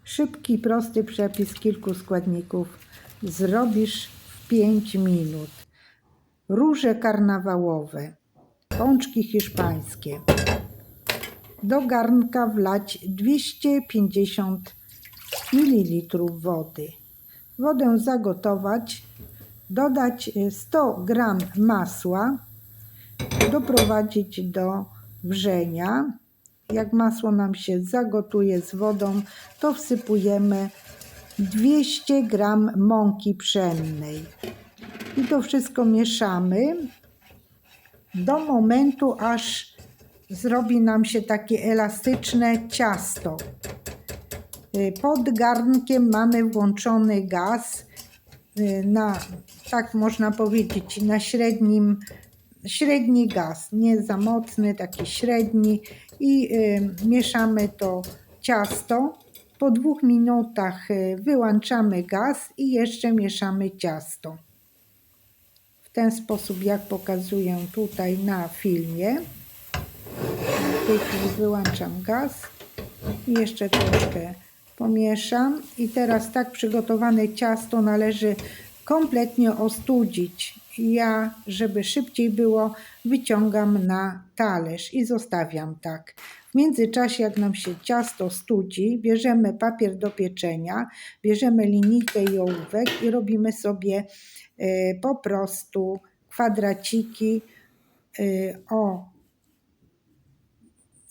Szybki, prosty przepis kilku składników. Zrobisz w 5 minut. Róże karnawałowe, pączki hiszpańskie. Do garnka wlać 250 ml wody. Wodę zagotować, dodać 100 g masła, doprowadzić do wrzenia. Jak masło nam się zagotuje z wodą, to wsypujemy 200 g mąki pszennej. I to wszystko mieszamy do momentu, aż zrobi nam się takie elastyczne ciasto. Pod garnkiem mamy włączony gaz na, tak można powiedzieć, na średni gaz, nie za mocny, taki średni, i mieszamy to ciasto. Po 2 minutach wyłączamy gaz i jeszcze mieszamy ciasto. W ten sposób, jak pokazuję tutaj na filmie. W tej chwili wyłączam gaz i jeszcze troszkę pomieszam. I teraz tak przygotowane ciasto należy kompletnie ostudzić. Ja, żeby szybciej było, wyciągam na talerz i zostawiam tak. W międzyczasie, jak nam się ciasto studzi, bierzemy papier do pieczenia, bierzemy linijkę i ołówek i robimy sobie po prostu kwadraciki o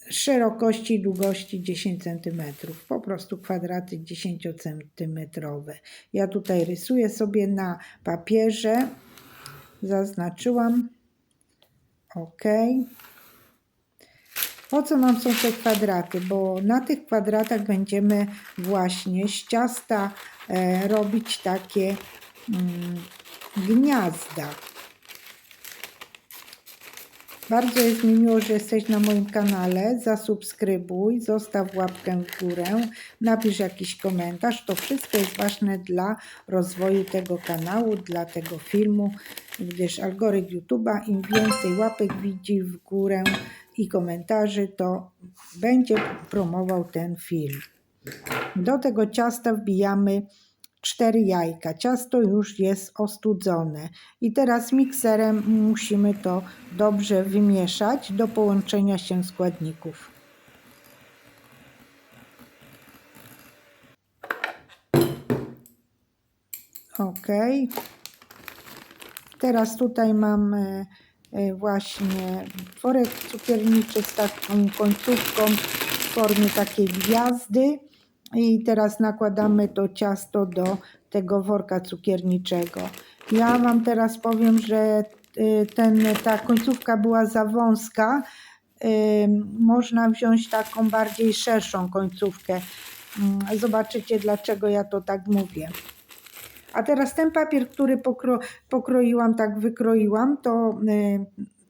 szerokości i długości 10 cm. Po prostu kwadraty 10 cm. Ja tutaj rysuję sobie na papierze. Zaznaczyłam. OK. Po co nam są te kwadraty? Bo na tych kwadratach będziemy właśnie z ciasta robić takie gniazda. Bardzo jest mi miło, że jesteś na moim kanale. Zasubskrybuj, zostaw łapkę w górę, napisz jakiś komentarz. To wszystko jest ważne dla rozwoju tego kanału, dla tego filmu, gdyż algorytm YouTube'a, im więcej łapek widzi w górę i komentarzy, to będzie promował ten film. Do tego ciasta wbijamy 4 jajka. Ciasto już jest ostudzone. I teraz mikserem musimy to dobrze wymieszać do połączenia się składników. OK. Teraz tutaj mam właśnie worek cukierniczy z taką końcówką w formie takiej gwiazdy. I teraz nakładamy to ciasto do tego worka cukierniczego. Ja Wam teraz powiem, że ta końcówka była za wąska. Można wziąć taką bardziej szerszą końcówkę. Zobaczycie, dlaczego ja to tak mówię. A teraz ten papier, który pokroiłam, tak wykroiłam, to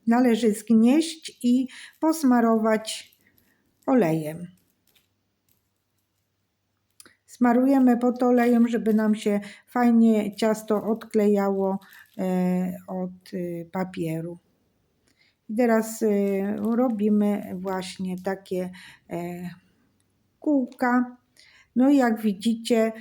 należy zgnieść i posmarować olejem. Smarujemy pod olejem, żeby nam się fajnie ciasto odklejało od papieru. I teraz robimy właśnie takie kółka. No i jak widzicie,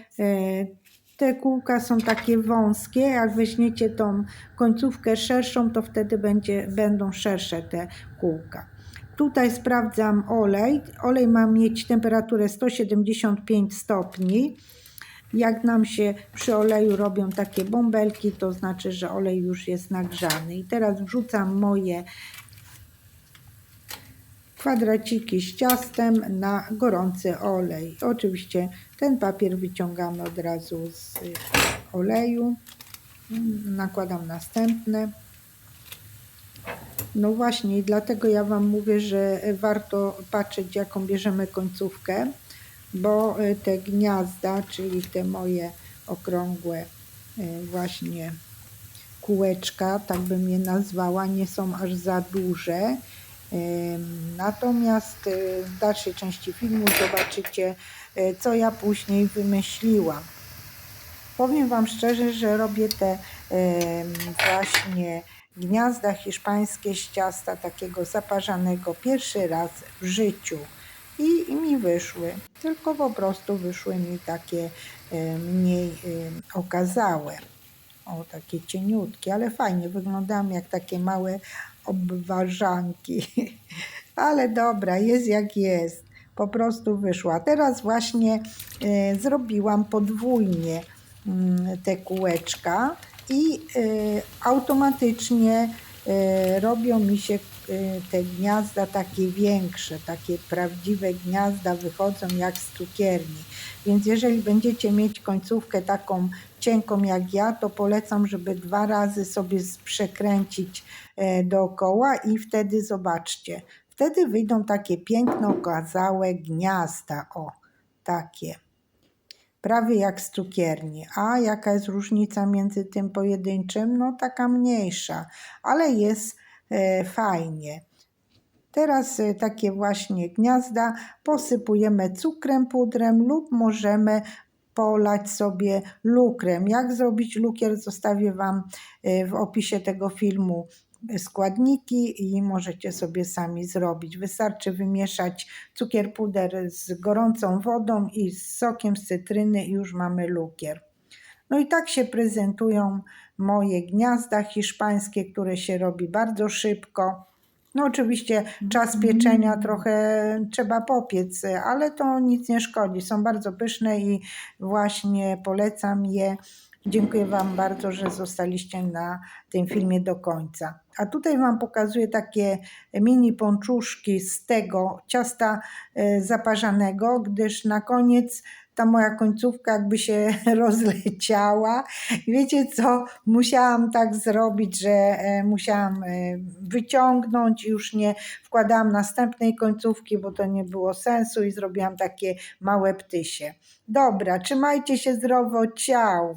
te kółka są takie wąskie. Jak weźmiecie tą końcówkę szerszą, to wtedy będą szersze te kółka. Tutaj sprawdzam olej. Olej ma mieć temperaturę 175 stopni. Jak nam się przy oleju robią takie bąbelki, to znaczy, że olej już jest nagrzany. I teraz wrzucam moje kwadraciki z ciastem na gorący olej. Oczywiście ten papier wyciągamy od razu z oleju. Nakładam następne. No właśnie, i dlatego ja Wam mówię, że warto patrzeć, jaką bierzemy końcówkę, bo te gniazda, czyli te moje okrągłe właśnie kółeczka, tak bym je nazwała, nie są aż za duże. Natomiast w dalszej części filmu zobaczycie, co ja później wymyśliłam. Powiem Wam szczerze, że robię te właśnie gniazda hiszpańskie z ciasta takiego zaparzanego pierwszy raz w życiu. i mi wyszły. Tylko po prostu wyszły mi takie mniej okazałe. O, takie cieniutkie, ale fajnie wyglądają jak takie małe obwarzanki. Ale dobra, jest jak jest. Po prostu wyszła. Teraz właśnie zrobiłam podwójnie te kółeczka i automatycznie robią mi się te gniazda takie większe, takie prawdziwe gniazda wychodzą jak z cukierni. Więc jeżeli będziecie mieć końcówkę taką cienką jak ja, to polecam, żeby 2 razy sobie przekręcić dookoła i wtedy zobaczcie. Wtedy wyjdą takie piękne, okazałe gniazda. O, takie. Prawie jak z cukierni. A jaka jest różnica między tym pojedynczym? No taka mniejsza, ale jest fajnie. Teraz takie właśnie gniazda posypujemy cukrem, pudrem lub możemy polać sobie lukrem. Jak zrobić lukier, zostawię Wam w opisie tego filmu składniki i możecie sobie sami zrobić. Wystarczy wymieszać cukier, puder z gorącą wodą i z sokiem z cytryny i już mamy lukier. No i tak się prezentują moje gniazda hiszpańskie, które się robi bardzo szybko. No oczywiście czas pieczenia trochę trzeba popiec, ale to nic nie szkodzi. Są bardzo pyszne i właśnie polecam je. Dziękuję Wam bardzo, że zostaliście na tym filmie do końca. A tutaj Wam pokazuję takie mini pączuszki z tego ciasta zaparzanego, gdyż na koniec ta moja końcówka jakby się rozleciała. Wiecie co? Musiałam tak zrobić, że musiałam wyciągnąć i już nie wkładałam następnej końcówki, bo to nie było sensu i zrobiłam takie małe ptysie. Dobra, trzymajcie się zdrowo, ciao!